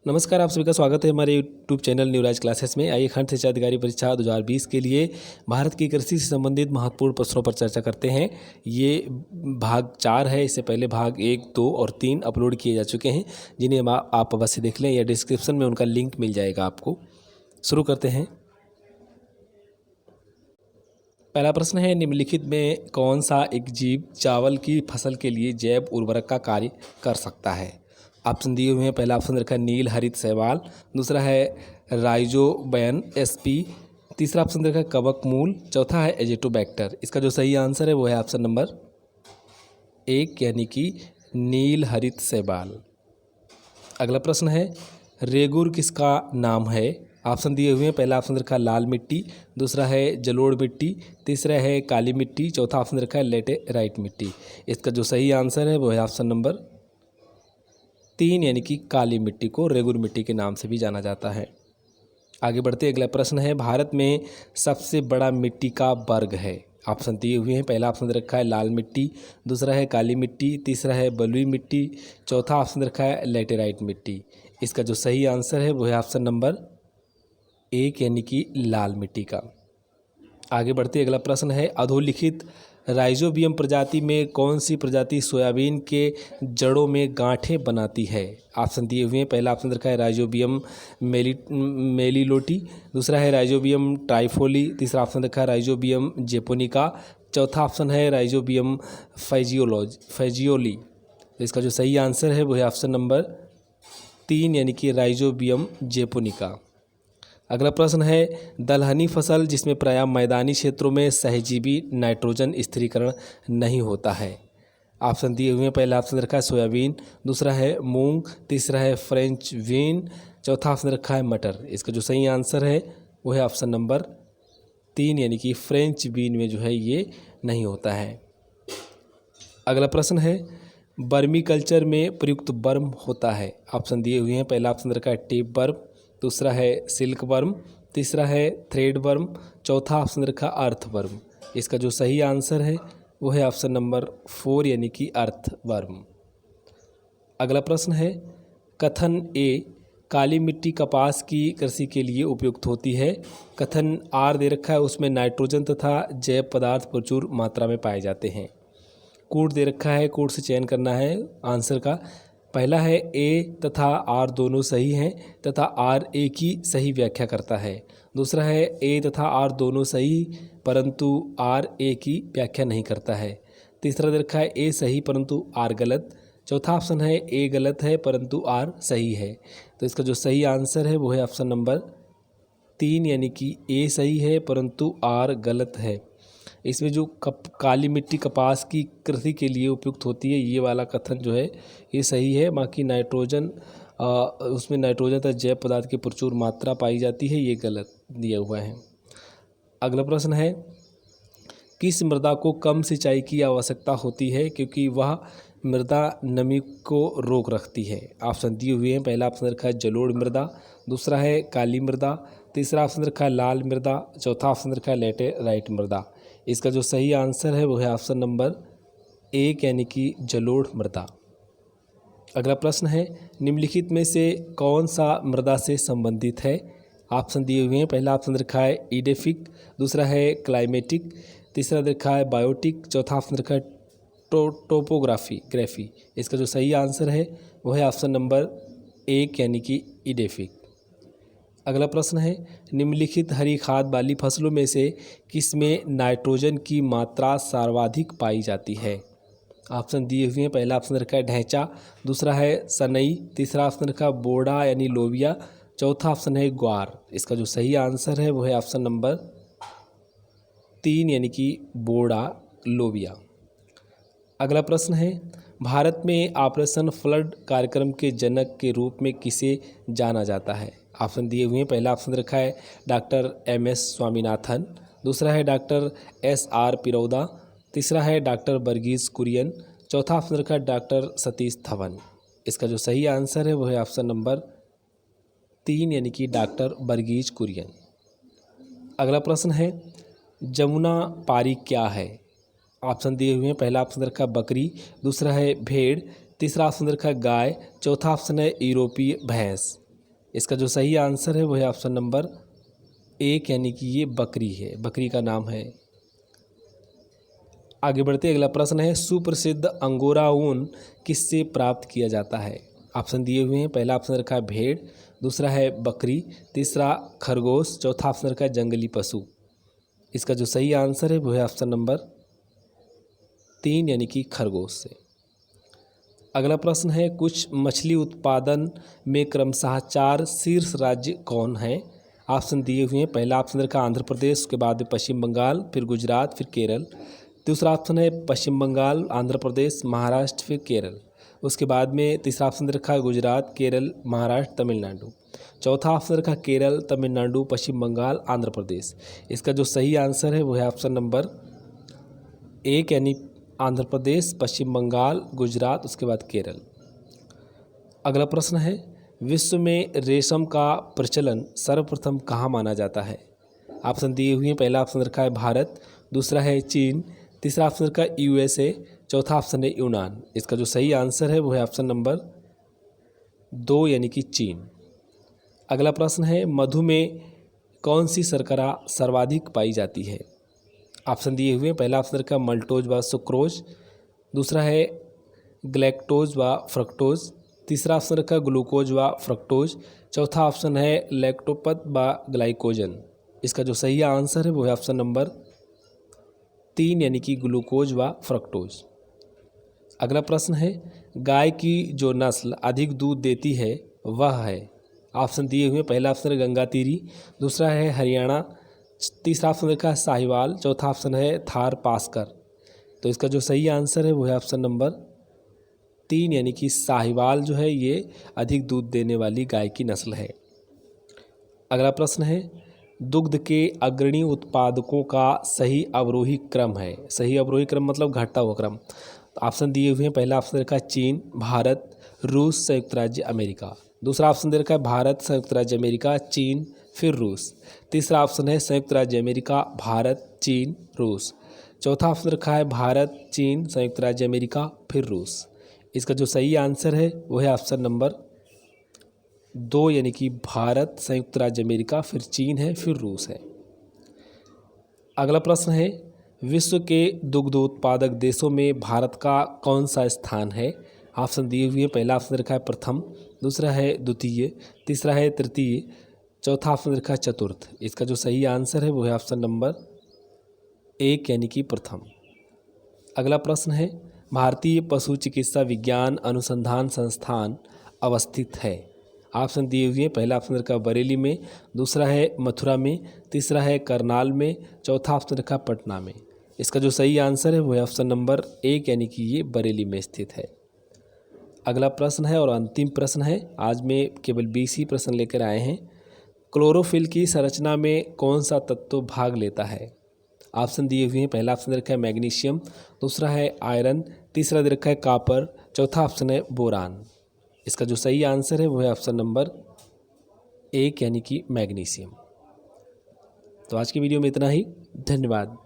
नमस्कार, आप सभी का स्वागत है हमारे यूट्यूब चैनल न्यूराज क्लासेस में। आइए खंड सिंचाई अधिकारी परीक्षा 2020 के लिए भारत की कृषि से संबंधित महत्वपूर्ण प्रश्नों पर चर्चा करते हैं। ये भाग 4 है। इससे पहले भाग 1, 2 और 3 अपलोड किए जा चुके हैं, जिन्हें आप अवश्य देख लें या डिस्क्रिप्शन में उनका लिंक मिल जाएगा आपको। शुरू करते हैं। पहला प्रश्न है, निम्नलिखित में कौन सा एक जीव चावल की फसल के लिए जैव उर्वरक का कार्य कर सकता है? ऑप्शन दिए हुए हैं। पहला ऑप्शन रखा है नील हरित शैवाल, दूसरा है राइजोबियम एसपी, तीसरा ऑप्शन रखा है कवक मूल, चौथा है एजिटोबैक्टर। इसका जो सही आंसर है वो है ऑप्शन नंबर 1 यानी कि नील हरित शैवाल। अगला प्रश्न है, रेगुर किसका नाम है? ऑप्शन दिए हुए हैं। पहला ऑप्शन रखा है लाल मिट्टी, दूसरा है जलोढ़ मिट्टी, तीसरा है काली मिट्टी, चौथा ऑप्शन रखा है लेटेराइट मिट्टी। इसका जो सही आंसर है वो है ऑप्शन नंबर 3 यानी कि काली मिट्टी को रेगुर मिट्टी के नाम से भी जाना जाता है। आगे बढ़ते अगला प्रश्न है, भारत में सबसे बड़ा मिट्टी का वर्ग है? ऑप्शन दिए हुए हैं। पहला ऑप्शन रखा है लाल मिट्टी, दूसरा है काली मिट्टी, तीसरा है बलुई मिट्टी, चौथा ऑप्शन रखा है लेटेराइट मिट्टी। इसका जो सही आंसर है वो है ऑप्शन नंबर 1 यानी कि लाल मिट्टी का। आगे बढ़ते अगला प्रश्न है, अधोलिखित राइजोबियम प्रजाति में कौन सी प्रजाति सोयाबीन के जड़ों में गांठें बनाती है? ऑप्शन दिए हुए हैं। पहला ऑप्शन रखा है राइजोबियम मेलिलोटी, दूसरा है राइजोबियम ट्राइफोली, तीसरा ऑप्शन रखा है राइजोबियम जेपोनिका, चौथा ऑप्शन है राइजोबियम फैजियोली। तो इसका जो सही आंसर है वो है ऑप्शन नंबर 3 यानी कि राइजोबियम जेपोनिका। अगला प्रश्न है, दलहनी फसल जिसमें प्रायः मैदानी क्षेत्रों में सहजीवी नाइट्रोजन स्थिरीकरण नहीं होता है। ऑप्शन दिए हुए हैं। पहला ऑप्शन रखा है सोयाबीन, दूसरा है मूंग, तीसरा है फ्रेंच बीन, चौथा ऑप्शन रखा है मटर। इसका जो सही आंसर है वो है ऑप्शन नंबर 3 यानी कि फ्रेंच बीन में जो है ये नहीं होता है। अगला प्रश्न है, वर्मी कल्चर में प्रयुक्त वर्म होता है? ऑप्शन दिए हुए हैं। पहला ऑप्शन रखा है टेप वर्म, दूसरा है सिल्क वर्म, तीसरा है थ्रेड वर्म, चौथा ऑप्शन रखा अर्थ वर्म। इसका जो सही आंसर है वो है ऑप्शन नंबर 4 यानी कि अर्थ वर्म। अगला प्रश्न है, कथन ए काली मिट्टी कपास की कृषि के लिए उपयुक्त होती है। कथन आर दे रखा है, उसमें नाइट्रोजन तथा जैव पदार्थ प्रचुर मात्रा में पाए जाते हैं। कोड दे रखा है, कोड से चयन करना है आंसर का। पहला है ए तथा आर दोनों सही हैं तथा आर ए की सही व्याख्या करता है। दूसरा है ए तथा आर दोनों सही परंतु आर ए की व्याख्या नहीं करता है। तीसरा दे रखा है ए सही परंतु आर गलत। चौथा ऑप्शन है ए गलत है परंतु आर सही है। तो इसका जो सही आंसर है वो है ऑप्शन नंबर 3 यानी कि ए सही है परंतु आर गलत है। इसमें जो काली मिट्टी कपास की कृषि के लिए उपयुक्त होती है, ये वाला कथन जो है ये सही है। बाकी नाइट्रोजन उसमें नाइट्रोजन तथा जैव पदार्थ की प्रचुर मात्रा पाई जाती है, ये गलत दिया हुआ है। अगला प्रश्न है, किस मृदा को कम सिंचाई की आवश्यकता होती है क्योंकि वह मृदा नमी को रोक रखती है? ऑप्शन दिए हुए हैं। पहला ऑप्शन रखा है जलोढ़ मृदा, दूसरा है काली मृदा, तीसरा ऑप्शन रखा है लाल मृदा, चौथा ऑप्शन रखा है लेटेराइट मृदा। इसका जो सही आंसर है वो है ऑप्शन नंबर 1 यानी कि जलोढ़ मृदा। अगला प्रश्न है, निम्नलिखित में से कौन सा मृदा से संबंधित है? ऑप्शन दिए हुए हैं। पहला ऑप्शन रखा है इडेफिक, दूसरा है क्लाइमेटिक, तीसरा रखा है बायोटिक, चौथा ऑप्शन रखा है ग्राफी। इसका जो सही आंसर है वो है ऑप्शन नंबर 1 यानी कि इडेफिक। अगला प्रश्न है, निम्नलिखित हरी खाद वाली फसलों में से किसमें नाइट्रोजन की मात्रा सर्वाधिक पाई जाती है? ऑप्शन दिए हुए हैं। पहला ऑप्शन रखा है ढैंचा, दूसरा है सनई, तीसरा ऑप्शन रखा है बोड़ा यानी लोबिया, चौथा ऑप्शन है ग्वार। इसका जो सही आंसर है वो है ऑप्शन नंबर 3 यानी कि बोड़ा लोबिया। अगला प्रश्न है, भारत में ऑपरेशन फ्लड कार्यक्रम के जनक के रूप में किसे जाना जाता है? ऑप्शन दिए हुए हैं। पहला ऑप्शन रखा है डॉक्टर MS स्वामीनाथन, दूसरा है डॉक्टर SR पिरौदा, तीसरा है डॉक्टर वर्गीज कुरियन, चौथा ऑप्शन रखा है डॉक्टर सतीश धवन। इसका जो सही आंसर है वो है ऑप्शन नंबर 3 यानी कि डॉक्टर वर्गीज कुरियन। अगला प्रश्न है, जमुना पारी क्या है? ऑप्शन दिए हुए हैं। पहला ऑप्शन रखा है बकरी, दूसरा है भेड़, तीसरा ऑप्शन रखा है गाय, चौथा ऑप्शन है यूरोपीय भैंस। इसका जो सही आंसर है वो है ऑप्शन नंबर 1 यानी कि ये बकरी है, बकरी का नाम है। आगे बढ़ते अगला प्रश्न है, सुप्रसिद्ध अंगोरा ऊन किससे प्राप्त किया जाता है? ऑप्शन दिए हुए हैं। पहला ऑप्शन रखा है भेड़, दूसरा है बकरी, तीसरा खरगोश, चौथा ऑप्शन रखा है जंगली पशु। इसका जो सही आंसर है वो है ऑप्शन नंबर 3 यानी कि खरगोश से। अगला प्रश्न है, कुछ मछली उत्पादन में क्रमशः 4 शीर्ष राज्य कौन हैं? ऑप्शन दिए हुए हैं। पहला ऑप्शन रखा आंध्र प्रदेश, उसके बाद पश्चिम बंगाल, फिर गुजरात, फिर केरल। दूसरा ऑप्शन है पश्चिम बंगाल, आंध्र प्रदेश, महाराष्ट्र, फिर केरल। उसके बाद में तीसरा ऑप्शन रखा गुजरात, केरल, महाराष्ट्र, तमिलनाडु। चौथा ऑप्शन रखा केरल, तमिलनाडु, पश्चिम बंगाल, आंध्र प्रदेश। इसका जो सही आंसर है वो है ऑप्शन नंबर 1 यानी आंध्र प्रदेश, पश्चिम बंगाल, गुजरात, उसके बाद केरल। अगला प्रश्न है, विश्व में रेशम का प्रचलन सर्वप्रथम कहाँ माना जाता है? ऑप्शन दिए हुए हैं। पहला ऑप्शन रखा है भारत, दूसरा है चीन, तीसरा ऑप्शन रखा है USA, चौथा ऑप्शन है यूनान। इसका जो सही आंसर है वो है ऑप्शन नंबर 2 यानी कि चीन। अगला प्रश्न है, मधु में कौन सी शर्करा सर्वाधिक पाई जाती है? ऑप्शन दिए हुए हैं। पहला ऑप्शन रखा मल्टोज व सुक्रोज, दूसरा है ग्लैक्टोज व फ्रक्टोज, तीसरा ऑप्शन रखा ग्लूकोज व फ्रक्टोज, चौथा ऑप्शन है लैक्टोपद व ग्लाइकोजन। इसका जो सही आंसर है वो है ऑप्शन नंबर 3 यानी कि ग्लूकोज व फ्रक्टोज। अगला प्रश्न है, गाय की जो नस्ल अधिक दूध देती है वह है? ऑप्शन दिए हुए। पहला ऑप्शन है गंगातीरी, दूसरा है हरियाणा, तीसरा ऑप्शन रखा है साहिवाल, चौथा ऑप्शन है थार पासकर। तो इसका जो सही आंसर है वो है ऑप्शन नंबर 3 यानी कि साहिवाल जो है ये अधिक दूध देने वाली गाय की नस्ल है। अगला प्रश्न है, दुग्ध के अग्रणी उत्पादकों का सही अवरोही क्रम है? सही अवरोही क्रम मतलब घटता हुआ क्रम। ऑप्शन दिए हुए हैं। पहला ऑप्शन रखा है चीन, भारत, रूस, संयुक्त राज्य अमेरिका। दूसरा ऑप्शन दे रखा है भारत, संयुक्त राज्य अमेरिका, चीन, फिर रूस। तीसरा ऑप्शन है संयुक्त राज्य अमेरिका, भारत, चीन, रूस। चौथा ऑप्शन रखा है भारत, चीन, संयुक्त राज्य अमेरिका, फिर रूस। इसका जो सही आंसर है वो है ऑप्शन नंबर 2 यानी कि भारत, संयुक्त राज्य अमेरिका, फिर चीन है, फिर रूस है। अगला प्रश्न है, विश्व के दुग्धोत्पादक देशों में भारत का कौन सा स्थान है? ऑप्शन दिए हुए। पहला ऑप्शन रखा है प्रथम, दूसरा है द्वितीय, तीसरा है तृतीय, चौथा ऑप्शन रखा है चतुर्थ। इसका जो सही आंसर है वो है ऑप्शन नंबर 1 यानी कि प्रथम। अगला प्रश्न है, भारतीय पशु चिकित्सा विज्ञान अनुसंधान संस्थान अवस्थित है? ऑप्शन दिए हुए हैं। पहला ऑप्शन रखा बरेली में, दूसरा है मथुरा में, तीसरा है करनाल में, चौथा ऑप्शन रखा पटना में। इसका जो सही आंसर है वो है ऑप्शन नंबर 1 यानी कि ये बरेली में स्थित है। अगला प्रश्न है और अंतिम प्रश्न है, आज में केवल 20 ही प्रश्न लेकर आए हैं। क्लोरोफिल की संरचना में कौन सा तत्व भाग लेता है? ऑप्शन दिए हुए हैं। पहला ऑप्शन रखा है मैग्नीशियम, दूसरा है आयरन, तीसरा दे रखा है कॉपर, चौथा ऑप्शन है बोरान। इसका जो सही आंसर है वो है ऑप्शन नंबर 1 यानी कि मैग्नीशियम। तो आज की वीडियो में इतना ही, धन्यवाद।